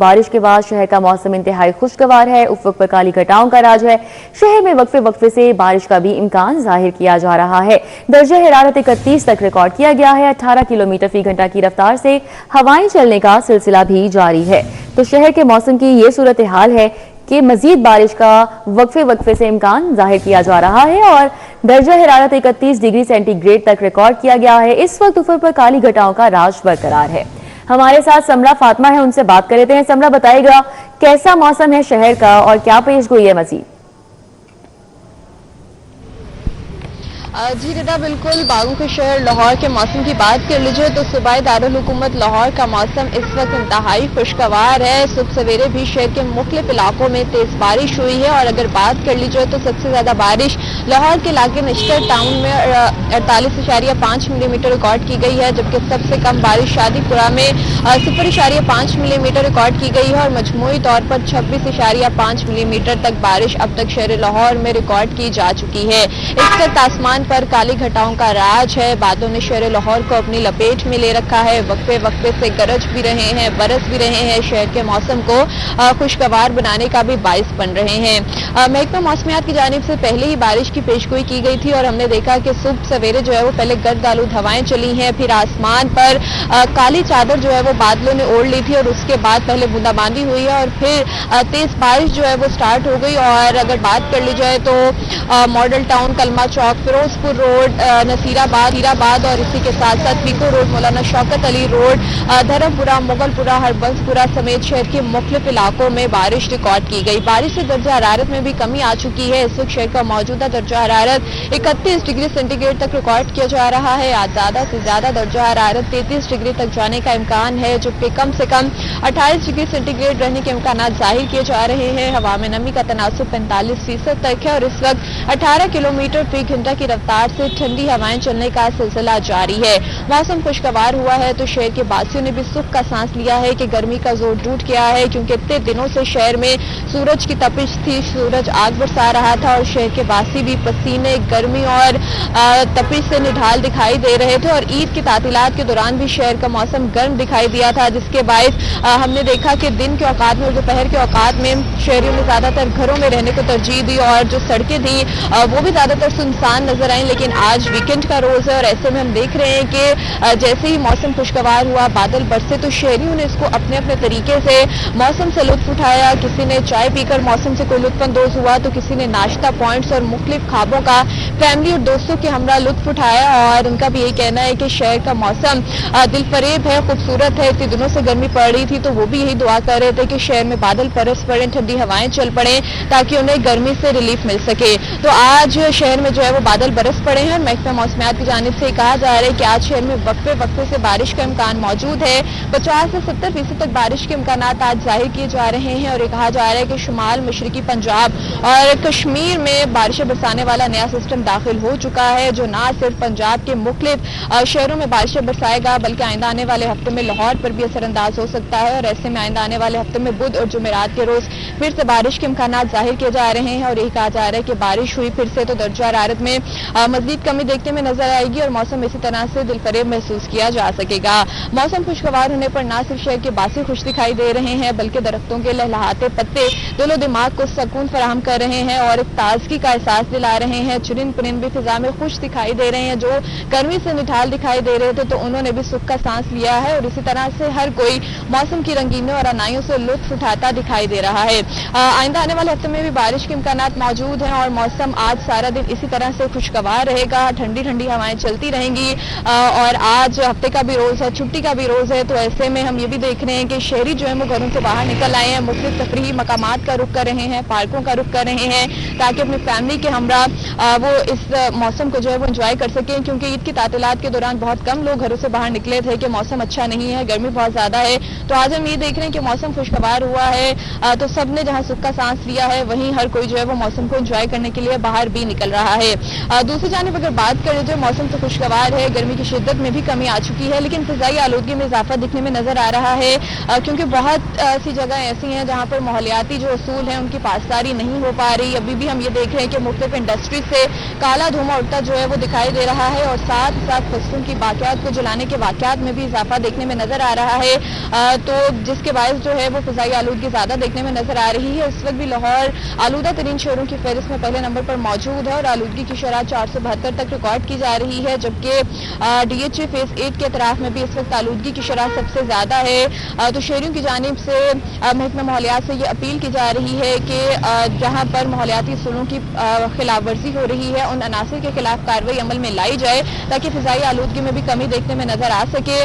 بارش کے بعد شہر کا موسم انتہائی خوشگوار ہے، افق پر کالی گھٹاؤں کا راج ہے۔ شہر میں وقفے وقفے سے بارش کا بھی امکان ظاہر کیا جا رہا ہے۔ درجہ حرارت 31 تک ریکارڈ کیا گیا ہے۔ 18 کلومیٹر فی گھنٹہ کی رفتار سے ہوائیں چلنے کا سلسلہ بھی جاری ہے۔ تو شہر کے موسم کی یہ صورتحال ہے کہ مزید بارش کا وقفے وقفے سے امکان ظاہر کیا جا رہا ہے اور درجہ حرارت 31 ڈگری سینٹی گریڈ تک ریکارڈ کیا گیا ہے۔ اس وقت افق پر کالی گھٹاؤں کا راج برقرار ہے۔ ہمارے ساتھ سمرہ فاطمہ ہے، ان سے بات کر لیتے ہیں۔ سمرہ، بتائے گا کیسا موسم ہے شہر کا اور کیا پیش گوئی ہے مزید؟ جی ردا، بالکل باغوں کے شہر لاہور کے موسم کی بات کر لیجیے تو صوبائی دارالحکومت لاہور کا موسم اس وقت انتہائی خوشگوار ہے۔ صبح سویرے بھی شہر کے مختلف علاقوں میں تیز بارش ہوئی ہے اور اگر بات کر لیجیے تو سب سے زیادہ بارش لاہور کے علاقے نشتر ٹاؤن میں 48.5 ملی میٹر ریکارڈ کی گئی ہے، جبکہ سب سے کم بارش شادی پورہ میں 0.5 ملی میٹر ریکارڈ کی گئی ہے اور مجموعی طور پر 26.5 ملی میٹر تک بارش اب تک شہر لاہور میں ریکارڈ کی جا چکی ہے۔ اس وقت آسمان پر کالی گھٹاؤں کا راج ہے۔ بادلوں نے شہر لاہور کو اپنی لپیٹ میں لے رکھا ہے۔ وقفے وقفے سے گرج بھی رہے ہیں، برس بھی رہے ہیں، شہر کے موسم کو خوشگوار بنانے کا بھی باعث بن رہے ہیں۔ محکمہ موسمیات کی جانب سے پہلے ہی بارش کی پیشگوئی کی گئی تھی اور ہم نے دیکھا کہ صبح سویرے جو ہے وہ پہلے گرد آلود ہوائیں چلی ہیں، پھر آسمان پر کالی چادر جو ہے وہ بادلوں نے اوڑھ لی تھی اور اس کے بعد پہلے بوندا باندی ہوئی ہے اور پھر تیز بارش جو ہے وہ سٹارٹ ہو گئی۔ اور اگر بات کر لی جائے تو ماڈل ٹاؤن، کلمہ چوک، فیروز پور روڈ، نصیر آباد اور اسی کے ساتھ ساتھ پیکو روڈ، مولانا شوکت علی روڈ، دھرم پورہ، مغل پورہ، ہربنس پورہ سمیت شہر کے مختلف علاقوں میں بارش ریکارڈ کی گئی۔ بارش سے درجہ حرارت میں بھی کمی آ چکی ہے۔ اس وقت شہر کا موجودہ درجہ حرارت 31 ڈگری سینٹی گریڈ تک ریکارڈ کیا جا رہا ہے۔ آج زیادہ سے زیادہ درجہ حرارت 33 ڈگری تک جانے کا امکان ہے، جبکہ کم سے کم 28 ڈگری سینٹی گریڈ رہنے کے امکانات ظاہر کیے جا رہے ہیں۔ ہوا میں نمی کا تناسب 45% تک ہے اور اس وقت 18 کلومیٹر فی گھنٹہ کی رفتار سے ٹھنڈی ہوائیں چلنے کا سلسلہ جاری ہے۔ موسم خوشگوار ہوا ہے تو شہر کے باسیوں نے بھی سکھ کا سانس لیا ہے کہ گرمی کا زور ٹوٹ گیا ہے، کیونکہ اتنے دنوں سے شہر میں سورج کی تپش تھی، سورج آگ برسا رہا تھا اور شہر کے باسی بھی پسینے، گرمی اور تپش سے نڈھال دکھائی دے رہے تھے اور عید کی تعطیلات کے دوران بھی شہر کا موسم گرم دکھائی دیا تھا، جس کے باعث ہم نے دیکھا کہ دن کے اوقات میں اور دوپہر کے اوقات میں شہریوں نے زیادہ تر گھروں میں رہنے کو ترجیح دی اور جو سڑکیں تھیں وہ بھی زیادہ تر سنسان نظر آئیں۔ لیکن آج ویکینڈ کا روز ہے اور ایسے میں ہم دیکھ رہے ہیں کہ جیسے ہی موسم خوشگوار ہوا، بادل برسے تو شہریوں نے اس کو اپنے اپنے طریقے سے موسم سے لطف اٹھایا۔ کسی نے چائے پی کر موسم سے کوئی لطف اندوز ہوا تو کسی نے ناشتہ پوائنٹس اور مختلف خوابوں کا فیملی اور دوستوں کے ہمراہ لطف اٹھایا اور ان کا بھی یہی کہنا ہے کہ شہر کا موسم دل فریب ہے، خوبصورت ہے۔ اتنے دنوں سے گرمی پڑ رہی تھی تو وہ بھی یہی دعا کر رہے تھے کہ شہر میں بادل برس پڑیں، ٹھنڈی ہوائیں چل پڑیں تاکہ انہیں گرمی سے ریلیف مل سکے۔ تو آج شہر میں جو ہے وہ بادل برس پڑے ہیں۔ محکمہ موسمیات کی جانب سے کہا جا رہا ہے کہ آج شہر میں وقفے وقفے سے بارش کا امکان موجود ہے۔ 50 سے 70% تک بارش کے امکانات آج ظاہر کیے جا رہے ہیں اور یہ کہا جا رہا ہے کہ شمال مشرقی پنجاب اور کشمیر میں بارشیں برسانے والا نیا سسٹم داخل ہو چکا ہے، جو نہ صرف پنجاب کے مختلف شہروں میں بارشیں برسائے گا بلکہ آئندہ آنے والے ہفتے میں لاہور پر بھی اثر انداز ہو سکتا ہے اور ایسے میں آئندہ آنے والے ہفتے میں بدھ اور جمعرات کے روز پھر سے بارش کے امکانات ظاہر کیے جا رہے ہیں اور یہی کہا جا رہا ہے کہ بارش ہوئی پھر سے تو درجہ حرارت میں مزید کمی دیکھنے میں نظر آئے گی اور موسم اسی طرح سے دل فریب محسوس کیا جا سکے گا۔ موسم خوشگوار ہونے پر نہ صرف شہر کے باسی خوش دکھائی دے رہے ہیں بلکہ درختوں کے لہلہاتے پتے دل و دماغ کو سکون فراہم کر رہے ہیں اور ایک تازگی کا احساس دلا رہے ہیں۔ چرند پرند بھی فضا میں خوش دکھائی دے رہے ہیں، جو گرمی سے نڈھال دکھائی دے رہے تھے تو انہوں نے بھی سکھ کا سانس لیا ہے اور اسی طرح سے ہر کوئی موسم کی رنگینیوں اور انائیوں سے لطف اٹھاتا دکھائی دے رہا ہے۔ آئندہ آنے والے ہفتے میں بھی بارش کے امکانات موجود ہیں اور موسم آج سارا دن اسی طرح سے خوشگوار رہے گا، ٹھنڈی ٹھنڈی ہوائیں چلتی رہیں گی اور آج ہفتے کا بھی روز ہے، چھٹی کا بھی روز ہے، تو ایسے میں ہم یہ بھی دیکھ رہے ہیں کہ شہری جو ہے وہ گھروں سے باہر نکل آئے ہیں، مختلف تفریحی مقامات کا رخ کر رہے ہیں، پارکوں کا رخ کر رہے ہیں تاکہ اپنی فیملی کے ہمراہ وہ اس موسم کو جو ہے وہ انجوائے کر سکیں، کیونکہ عید کی تعطیلات کے دوران بہت کم لوگ گھروں سے باہر نکلے تھے کہ موسم اچھا نہیں ہے، گرمی بہت زیادہ ہے۔ تو آج ہم یہ دیکھ رہے ہیں کہ موسم خوشگوار ہوا ہے تو سب نے جہاں سکھ کا سانس لیا ہے وہیں ہر کوئی جو ہے وہ موسم کو انجوائے کرنے کے لیے باہر بھی نکل رہا ہے۔ दूसरी जानिब अगर बात करें जो मौसम तो खुशगवार है, गर्मी की शिद्दत में भी कमी आ चुकी है, लेकिन फिजाई आलूदगी में इजाफा दिखने में नजर आ रहा है, क्योंकि बहुत सी जगह ऐसी हैं जहां पर माहौलियाती जो असूल हैं उनकी पासदारी नहीं हो पा रही। अभी भी हम ये देख रहे हैं कि मुख्तलिफ इंडस्ट्री से काला धुआं उठता जो है वो दिखाई दे रहा है, और साथ साथ फसलों की बाकियात को जलाने के वाकयात में भी इजाफा देखने में नजर आ रहा है, तो जिसके बायस जो है वो फिजाई आलूदगी ज्यादा देखने में नजर आ रही है। इस वक्त भी लाहौर आलूदा तरीन शहरों की फहरिस्त में पहले नंबर पर मौजूद है और आलूदगी की शरह 472 तक रिकॉर्ड की जा रही है, जबकि DHA फेज 8 के अतराफ में भी इस वक्त आलूदगी की शरह सबसे ज्यादा है। तो शहरियों की जानिब से महकमा माहौलियात से ये अपील की जा रही है कि जहां पर माहौलियाती उसूलों की खिलाफ वर्जी हो रही है उन अनासर के खिलाफ कार्रवाई अमल में लाई जाए ताकि फिजाई आलूदगी में भी कमी देखने में नजर आ सके।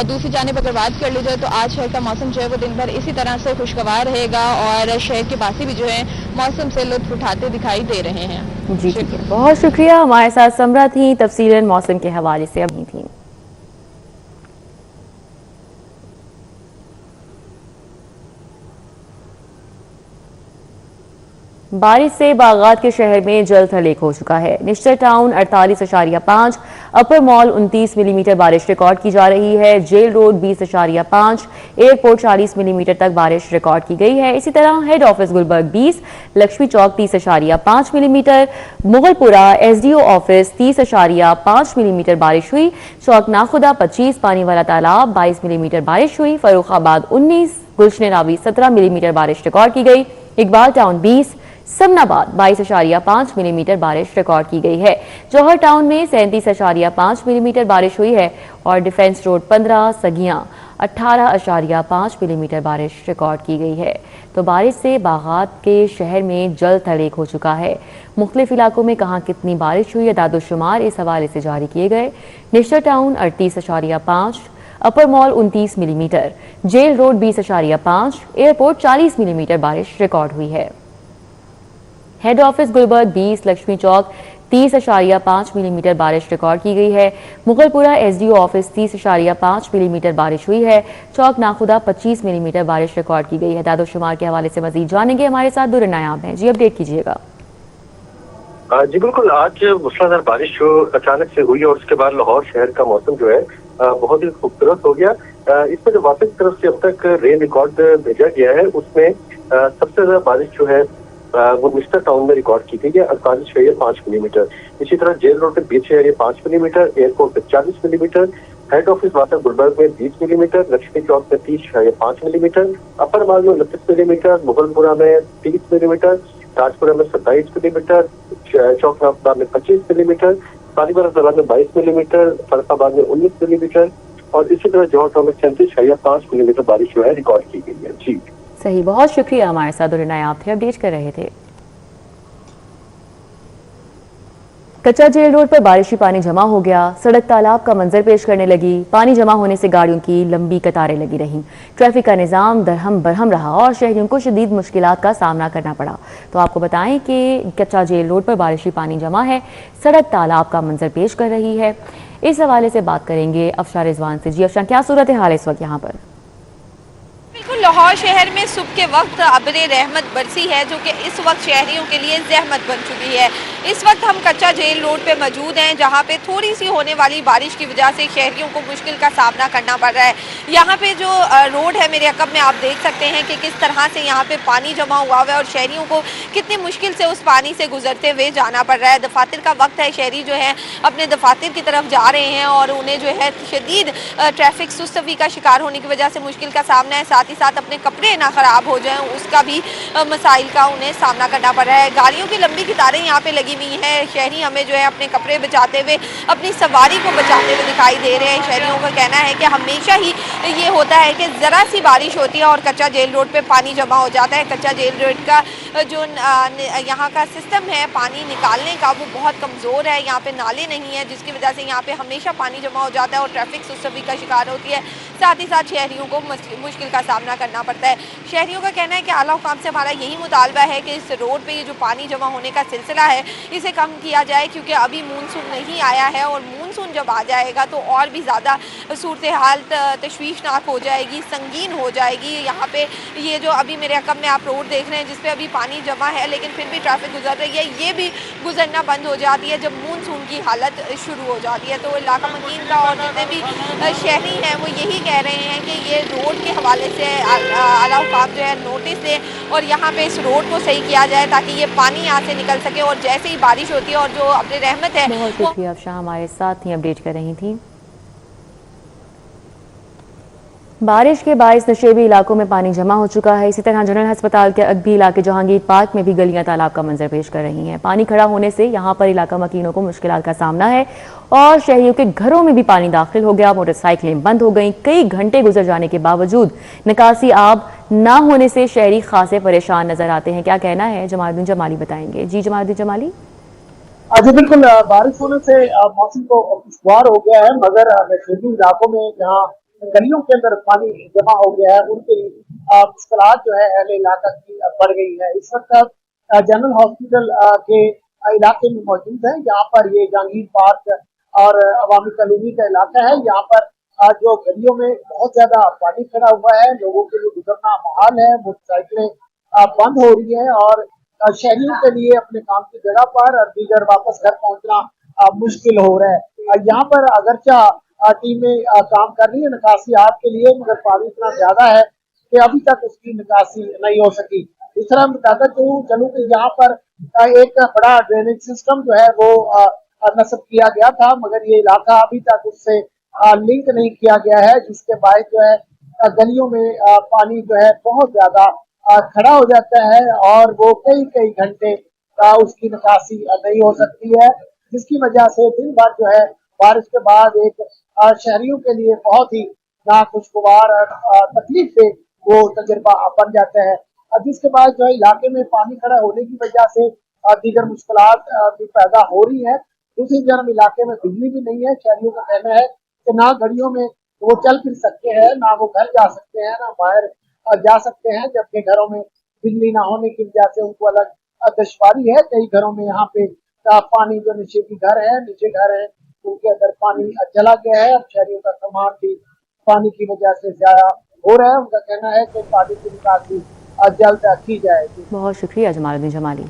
दूसरी जानिब अगर बात कर ली जाए तो आज शहर का मौसम जो है वो दिन भर इसी तरह से खुशगवार रहेगा और शहर के बासी भी जो है मौसम से लुत्फ उठाते दिखाई दे रहे हैं। जी ठीक है, बहुत शुक्रिया। हमारे साथ समरा थी, तफसीलन मौसम के हवाले से अभी थी। बारिश से बागात के शहर में जल थलेक हो चुका है। निश्चर टाउन 48.5, अपर मॉल 29 मिलीमीटर बारिश रिकॉर्ड की जा रही है। जेल रोड 20.5, एयरपोर्ट 40 मिलीमीटर तक बारिश रिकॉर्ड की गई है। इसी तरह head office Gulberg 20, Lakshmi Chowk 30.5 millimetre, Mughalpura SDO office 30.5 millimetre बारिश हुई। चौक नाखुदा 25, पानी वाला तालाब 22 मिलीमीटर बारिश हुई। फर्रुखाबाद 19, गुलशन रावी 17 मिलीमीटर बारिश रिकॉर्ड की गई। इकबाल टाउन 20, समनाबाद 22.5 मिलीमीटर बारिश रिकॉर्ड की गई है। जौहर टाउन में 37.5 मिलीमीटर बारिश हुई है और डिफेंस रोड 15, सगियां 18.5 मिलीमीटर बारिश रिकॉर्ड की गई है। तो बारिश से बागात के शहर में जल थलेक हो चुका है। मुख्तलिफ इलाकों में कहाँ कितनी बारिश हुई, दादोशुमार इस हवाले से जारी किए गए। Nishtar Town 38.5, Upper Mall 29 millimetre, Jail Road 20.5, airport 40 millimetre बारिश रिकॉर्ड हुई है। Head office Gulberg 20, Lakshmi Chowk 30.5 millimetre बारिश रिकॉर्ड की गई है। मुगलपुरा SDO ऑफिस 30.5 मिलीमीटर बारिश हुई है। चौक नाखुदा 25 मिलीमीटर बारिश रिकॉर्ड की गई है। दादोशुमार के हवाले से मजीद जानेंगे, हमारे साथ दुर नायाब हैं। जी अपडेट कीजिएगा। जी बिल्कुल, आज मूसलाधार बारिश जो अचानक से हुई और उसके बाद लाहौर शहर का मौसम जो है बहुत ही खूबसूरत हो गया। इसमें जो वापस तरफ से अब तक रेन रिकॉर्ड भेजा गया है उसमें सबसे ज्यादा बारिश जो है वो निश्चर टाउन में रिकॉर्ड की गई है 48.5 मिलीमीटर। इसी तरह जेल रोड पे 20.5 मिलीमीटर, एयरपोर्ट पे 40 मिलीमीटर, हेड ऑफिस वासा गुलबर्ग में 20 मिलीमीटर, लक्ष्मी चौक में 30.5 मिलीमीटर, अपर माल में 29 मिलीमीटर, मुगलपुरा में 30 मिलीमीटर, ताजपुरा में 27 मिलीमीटर, चौक नाखुदा में 25 मिलीमीटर, पानीवाला में 22 मिलीमीटर, फर्रुखाबाद में 19 मिलीमीटर और इसी तरह जौहर टाउन में 37.5 मिलीमीटर बारिश जो है रिकॉर्ड की गई है। जी सही, बहुत शुक्रिया। हमारे साथ दुर नायाब थे, अपडेट कर रहे थे। कच्चा जेल रोड पर बारिशी पानी जमा हो गया, सड़क तालाब का मंजर पेश करने लगी। पानी जमा होने से गाड़ियों की लंबी कतारें लगी रहीं। ट्रैफिक का निजाम दरहम बरहम रहा और शहरियों को शदीद मुश्किलात का सामना करना पड़ा। तो आपको बताएं कि कच्चा जेल रोड पर बारिशी पानी जमा है, सड़क तालाब का मंजर पेश कर रही है। इस हवाले से बात करेंगे अफशार रिजवान से। जी अफशार, क्या सूरत हाल है इस वक्त यहाँ पर? बिल्कुल, लाहौर शहर में सुबह के वक्त अबरे रहमत बरसी है जो कि इस वक्त शहरियों के लिए जहमत बन चुकी है। इस वक्त हम कच्चा जेल रोड पे मौजूद हैं जहां पे थोड़ी सी होने वाली बारिश की वजह से शहरियों को मुश्किल का सामना करना पड़ रहा है। यहाँ पे जो रोड है मेरे अकब में आप देख सकते हैं कि किस तरह से यहाँ पे पानी जमा हुआ हुआ है और शहरियों को कितनी मुश्किल से उस पानी से गुजरते हुए जाना पड़ रहा है। दफातर का वक्त है, शहरी जो है अपने दफातर की तरफ जा रहे हैं और उन्हें जो है शदीद ट्रैफिक सुस्तवी का शिकार होने की वजह से मुश्किल का सामना है। साथ ही साथ अपने कपड़े ना खराब हो जाएं उसका भी मसाइल का उन्हें सामना करना पड़ रहा है। गाड़ियों की लंबी कतारें यहाँ पे लगी हुई हैं। शहरी हमें जो है अपने कपड़े बचाते हुए, अपनी सवारी को बचाते हुए दिखाई दे रहे हैं। शहरियों का कहना है कि हमेशा ही ये होता है कि ज़रा सी बारिश होती है और कच्चा जेल रोड पे पानी जमा हो जाता है। कच्चा जेल रोड का जो यहाँ का सिस्टम है पानी निकालने का वो बहुत कमज़ोर है। यहाँ पे नाले नहीं है जिसकी वजह से यहाँ पे हमेशा पानी जमा हो जाता है और ट्रैफिक सुस्तवी का शिकार होती है। साथ ही साथ शहरियों को मुश्किल का सामना करना पड़ता है। शहरियों का कहना है कि आला हुकाम से हमारा यही मुतालबा है कि इस रोड पे ये जो पानी जमा होने का सिलसिला है इसे कम किया जाए, क्योंकि अभी मानसून नहीं आया है और मानसून जब आ जाएगा तो और भी ज़्यादा सूरत हाल तशवीशनाक हो जाएगी, संगीन हो जाएगी। यहाँ पे ये जो अभी मेरे अकब में आप रोड देख रहे हैं जिस पे अभी पानी जमा है लेकिन फिर भी ट्रैफिक गुजर रही है, ये भी गुजरना बंद हो जाती है जब मानसून की हालत शुरू हो जाती है। तो इलाका मकीन का और जितने भी शहरी हैं वो यही कह रहे हैं कि ये रोड के हवाले से आला हुकाम जो है नोटिस दें और यहाँ पे इस रोड को सही किया जाए ताकि ये पानी यहाँ से निकल सके। और जैसे ही बारिश होती है और जो अपनी रहमत है, बहुत शुक्रिया अफशां, हमारे साथ ही अपडेट कर रही थी। बारिश के बायस नशेबी इलाकों में पानी जमा हो चुका है। इसी तरह जनरल अस्पताल के अगबी इलाके जहांगीर पार्क में भी गलियां तालाब का मंजर पेश कर रही हैं। पानी खड़ा होने से यहां पर इलाका मकीनों को मुश्किलात का सामना है और शहरियों के घरों में भी पानी दाखिल हो गया। मोटरसाइकिलें बंद हो गईं। कई घंटे गुजर जाने के बावजूद निकासी आब ना होने से शहरी खासे परेशान नजर आते हैं। क्या कहना है जमालुद्दीन जमाली बताएंगे। जी जमालुद्दीन जमाली। जी बिल्कुल, बारिश होने से मौसम तो खुशगवार हो गया है, मगर नशेबी इलाकों में जहाँ गलियों के अंदर पानी जमा हो गया है उनके मुश्किलात जो है अहले इलाका की बढ़ गई है। इस वक्त जनरल हॉस्पिटल के इलाके में मौजूद है। यहाँ पर ये जहांगीर पार्क और अवामी कॉलोनी का इलाका है। यहाँ पर जो गलियों में बहुत ज्यादा पानी खड़ा हुआ है, लोगों के लिए गुजरना मुहाल है, मोटरसाइकिलें बंद हो रही है और शहरियों के लिए अपने काम की जगह पर और दीगर वापस घर पहुंचना मुश्किल हो रहा है। यहाँ पर अगरचा टीमें काम कर रही है निकासी आप के लिए, मगर पानी इतना ज्यादा है कि अभी तक उसकी निकासी नहीं हो सकी। इस तरह बताता चलूं कि यहाँ पर एक बड़ा ड्रेनेज सिस्टम जो है वो नस्ब किया गया था, मगर ये इलाका अभी तक उससे लिंक नहीं किया गया है, जिसके बायस जो है गलियों में पानी जो है बहुत ज्यादा खड़ा हो जाता है और वो कई घंटे उसकी निकासी नहीं हो सकती है, जिसकी वजह से दिन भर जो है बारिश के बाद एक शहरियों के लिए बहुत ही नाखुशगवार और तकलीफ से वो तजुर्बा बन जाता है। जिसके बाद जो है इलाके में पानी खड़ा होने की वजह से दीगर मुश्किलात भी पैदा हो रही है। दूसरी तरफ इलाके में बिजली भी नहीं है। शहरियों का कहना है कि ना गाड़ियों में वो चल फिर सकते हैं, ना वो घर जा सकते हैं, ना बाहर जा सकते हैं, जबकि घरों में बिजली ना होने की वजह से उनको अलग दुश्वारी है। कई घरों में यहाँ पे पानी जो नीचे घर है उनके अंदर पानी चला गया है। अब शहरियों का सामान भी पानी की वजह से ज्यादा हो रहा है। उनका कहना है कि पानी की निकासी जल्द की जाएगी। बहुत शुक्रिया जमालुद्दीन जमाली।